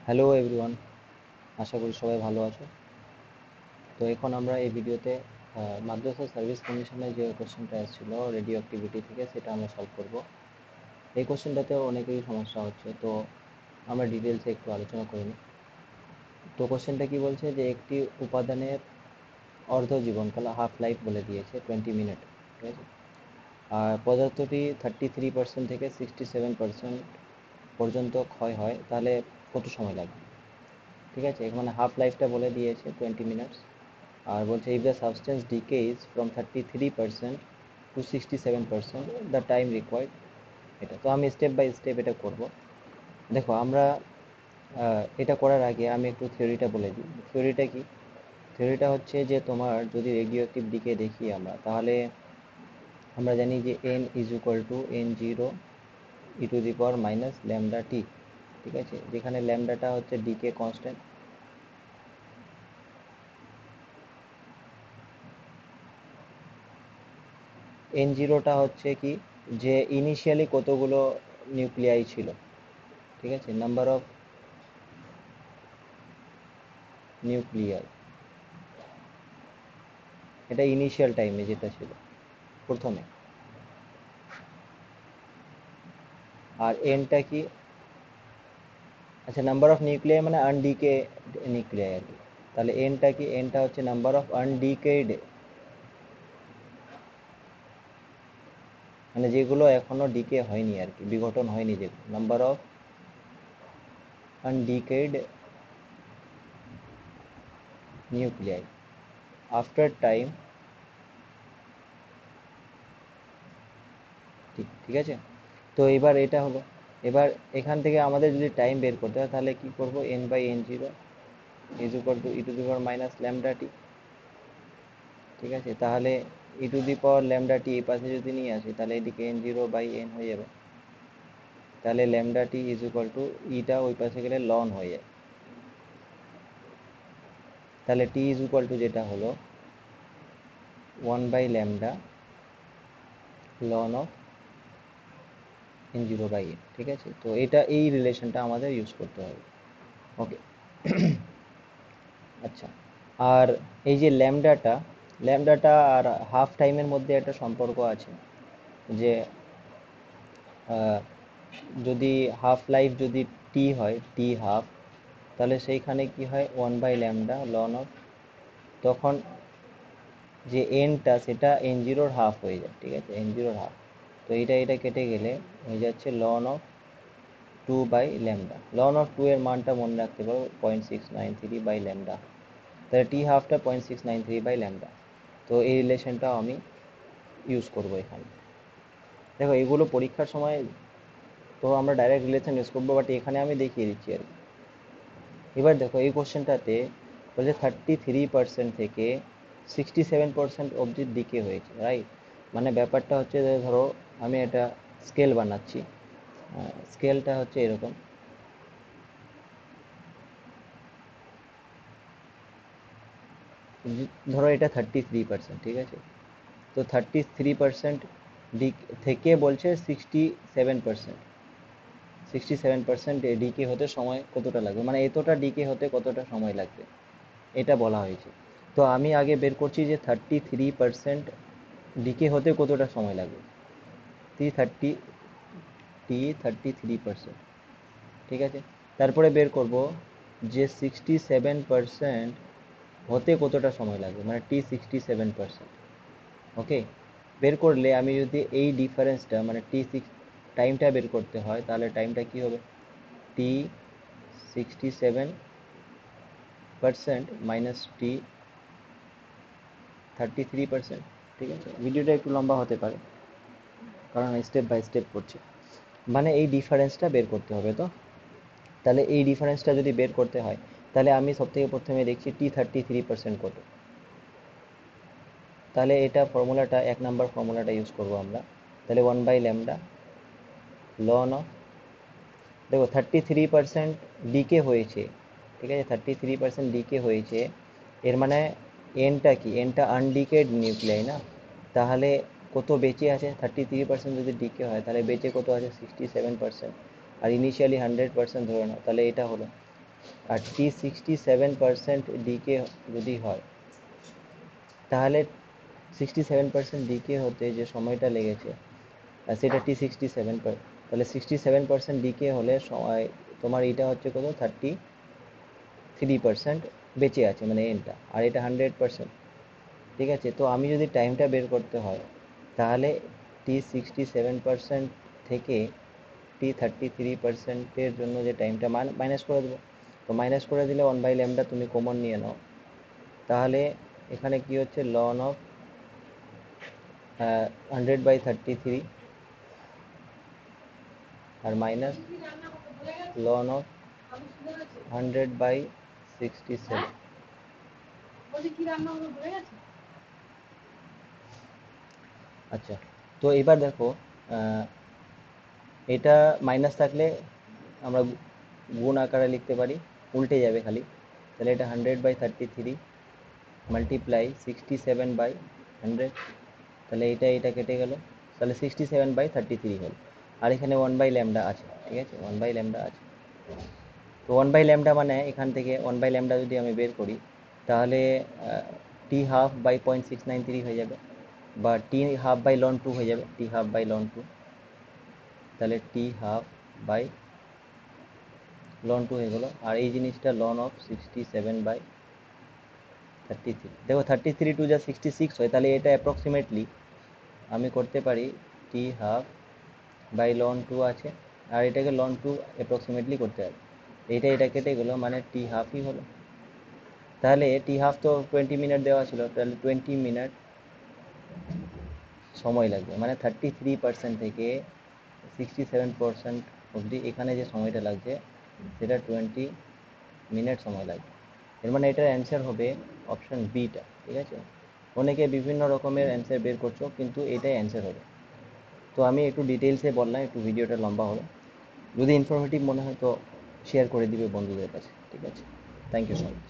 Hello everyone, আশা করি সবাই ভালো আছো। তো এখন আমরা এই ভিডিওতে মাদ্রাসা সার্ভিস কমিশনের যে কোশ্চেনটা এসেছিলো রেডিও অ্যাক্টিভিটি থেকে, সেটা আমরা সলভ করব। এই কোশ্চেনটাতে অনেকেরই সমস্যা হচ্ছে, তো আমরা ডিটেলসে একটু আলোচনা করে নিই। তো কোশ্চেনটা কি বলছে যে একটি উপাদানের অর্ধ জীবনকাল, হাফ লাইফ বলে দিয়েছে 20 মিনিট, ঠিক আছে। আর পদার্থটি 33% থেকে 67% পর্যন্ত ক্ষয় হয়, তাহলে কত সময় লাগবে? ঠিক আছে, এখানে হাফ লাইফটা বলে দিয়েছে 20 মিনিটস। আর বলছে if the substance decays from 33% to 67% the time required. এটা তো আমি স্টেপ বাই স্টেপ এটা করব। দেখো আমরা এটা করার আগে আমি একটু থিওরিটা বলে দিই। থিওরিটা কি? থিওরিটা হচ্ছে যে তোমার যদি রেডিও অ্যাক্টিভ দিকে দেখি আমরা, তাহলে আমরা জানি যে n is equal to n0 e to the power minus lambda t. ঠিক আছে, যেখানে ল্যামডাটা হচ্ছে ডিকে কনস্ট্যান্ট। n0টা হচ্ছে কি, যে ইনিশিয়ালি কতগুলো নিউক্লিয়াই ছিল। ঠিক আছে, নাম্বার অফ নিউক্লিয়ার, এটা ইনিশিয়াল টাইমে যেটা ছিল প্রথমে। আর এনটা কি? আচ্ছা, নাম্বার অফ নিউক্লিয়ার মানে আনডিকে নিউক্লিয়ার আর কি। তাহলে এনটা কি? এনটা হচ্ছে নাম্বার অফ আনডিকেড, মানে যেগুলো এখনো ডিকে হয়নি আর কি, বিঘটন হয়নি, যেগুলো number of undecayed nuclei after time. ঠিক ঠিক আছে। তো এবার এটা হলো, এবার এখান থেকে আমাদের যদি টাইম বের করতে হয়, তাহলে কি করব? n/n0 is equal to e to the power minus lambda t. ঠিক আছে, তাহলে ই to the power lambda t এই পাশে যদি নিয়ে আসি, তাহলে এদিকে n0/n হয়ে যাবে। তাহলে lambda t is equal to, ইটা ওই পাশে গেলে লন হয়ে যায়। তাহলে টি ইজ ইকুয়াল টু যেটা হলো 1/ল্যামডা লন অফ n0/n। ঠিক আছে, তো এটা এই রিলেশনটা আমাদের ইউজ করতে হবে। ওকে। আচ্ছা, আর এই যে ল্যামডাটা, ল্যামডাটা আর হাফ টাইমের মধ্যে একটা সম্পর্ক আছে, যে যদি হাফ লাইফ যদি টি হয়, টি হাফ, তাহলে সেইখানে কি হয়? 1/ল্যামডা লন অফ, তখন যে এনটা সেটা n0-র হাফ হয়ে যায়। ঠিক আছে, n0-র হাফ। তো এটা কেটে গেলে হয়ে যাচ্ছে লন অফ 2/ল্যামডা। লন অফ 2 এর মানটা মনে রাখতে পারো 0.693/ল্যামডা। তাহলে টি হাফটা 0.693/ল্যামডা। তো এই রিলেশনটাও আমি ইউজ করব এখানে। দেখো এগুলো পরীক্ষার সময় তো আমরা ডাইরেক্ট রিলেশন ইউজ করবো, বাট এখানে আমি দেখিয়ে দিচ্ছি আর কি। এবার দেখো এই কোশ্চেনটাতে বলছে 33% থেকে 67% অবধি ডিকে হয়েছে, রাইট? মানে ব্যাপারটা হচ্ছে যে ধরো আমি একটা স্কেল বানাচ্ছি। স্কেলটা হচ্ছে এরকম, ধরো এটা 33%, ঠিক আছে। তো 33% ডিক থেকে বলছে 67%, 67% ডিকে হতে সময় কতটা লাগবে, মানে এতটা ডিকে হতে কতটা সময় লাগবে, এটা বলা হয়েছে। তো আমি আগে বের করছি যে 33% ডিকে হতে কতটা সময় লাগবে। টি থার্টি টি 33%, ঠিক আছে। তারপরে বের করব যে 67% হতে কতটা সময় লাগবে, মানে টি 67%। ওকে, বের করলে আমি যদি এই ডিফারেন্সটা মানে টাইমটা বের করতে হয়, তাহলে টাইমটা কি হবে? টি 67% মাইনাস টি 33%। ঠিক আছে, ভিডিওটা একটু লম্বা হতে পারে কারণ স্টেপ বাই স্টেপ করছি। মানে এই ডিফারেন্সটা বের করতে হবে। তো তাহলে এই ডিফারেন্সটা যদি বের করতে হয়, তাহলে আমি সব থেকে প্রথমে দেখছি টি 33% কত। তাহলে এটা ফর্মুলাটা, 1 নম্বর ফর্মুলাটা ইউজ করব আমরা। তাহলে 1/ল্যামডা লন অফ, দেখো 33% ডিকে হয়েছে, ঠিক আছে, 33% ডিকে হয়েছে, এর মানে এনটা কি? এনটা আনডিকেড নিউক্লিয়াই না? তাহলে কত বেঁচে আছে? 33% যদি ডিকে হয়, তাহলে বেঁচে কত আছে? 67%। আর ইনিশিয়ালি 100% ধরে নাও, তাহলে এটা হলো আর টি 67% ডিকে যদি হয়, তাহলে 67% ডিকে হতে যে সময়টা লেগেছে সেটা T67, তাহলে 67% ডিকে হলে সময় তোমার এটা হচ্ছে কত, 33% বেঁচে আছে, মানে এনটা, আর এটা 100%। ঠিক আছে, তো আমি যদি টাইমটা বের করতে হয়, তাহলে T67% থেকে T33%-এর জন্য যে টাইমটা মাইনাস করে দেবো। তো মাইনাস করে দিলে 1/λ তুমি কমন নিয়ে নাও, তাহলে এখানে কি হচ্ছে, লন অফ 100/33 আর মাইনাস লন অফ 100/67। আচ্ছা, তো এবার দেখো, এটা মাইনাস থাকলে আমরা গুণ আকারে লিখতে পারি, উল্টে যাবে খালি। তাহলে এটা 100/33 মাল্টিপ্লাই 67/100, তাহলে এটা কেটে গেল, তাহলে 67/33 হল। আর এখানে 1/λ আছে, ঠিক আছে, 1/λ আছে। তো 1/λ মানে এখান থেকে 1/λ যদি আমি বের করি, তাহলে T half/0.693 হয়ে যাবে, বা T half/ln2 হয়ে যাবে, T half/ln2। তাহলে T half/ln2 হয়ে গেল, আর এই জিনিসটা লন অফ 67/33। দেখো 33 টু যা 66 হয়, তাহলে এটা অ্যাপ্রক্সিমেটলি আমি করতে পারি T half/ln2 আছে, আর এটাকে ln2 অ্যাপ্রক্সিমেটলি করতে হবে। এটা কেটে গেলো, মানে টি হাফই হলো। তাহলে টি হাফ তো 20 মিনিট দেওয়া ছিল, তাহলে 20 মিনিট সময় লাগবে, মানে 33% থেকে 67% অবধি এখানে যে সময়টা লাগছে সেটা 20 মিনিট সময় লাগবে। এর মানে এটার অ্যান্সার হবে অপশন বিটা। ঠিক আছে, অনেকে বিভিন্ন রকমের অ্যান্সার বের করছো, কিন্তু এটাই অ্যান্সার হবে। তো আমি একটু ডিটেলসে বললাম, একটু ভিডিওটা লম্বা হলো। যদি ইনফরমেটিভ মনে হয় তো শেয়ার করে দিবে বন্ধুদের কাছে। ঠিক আছে, থ্যাংক ইউ সো মাচ।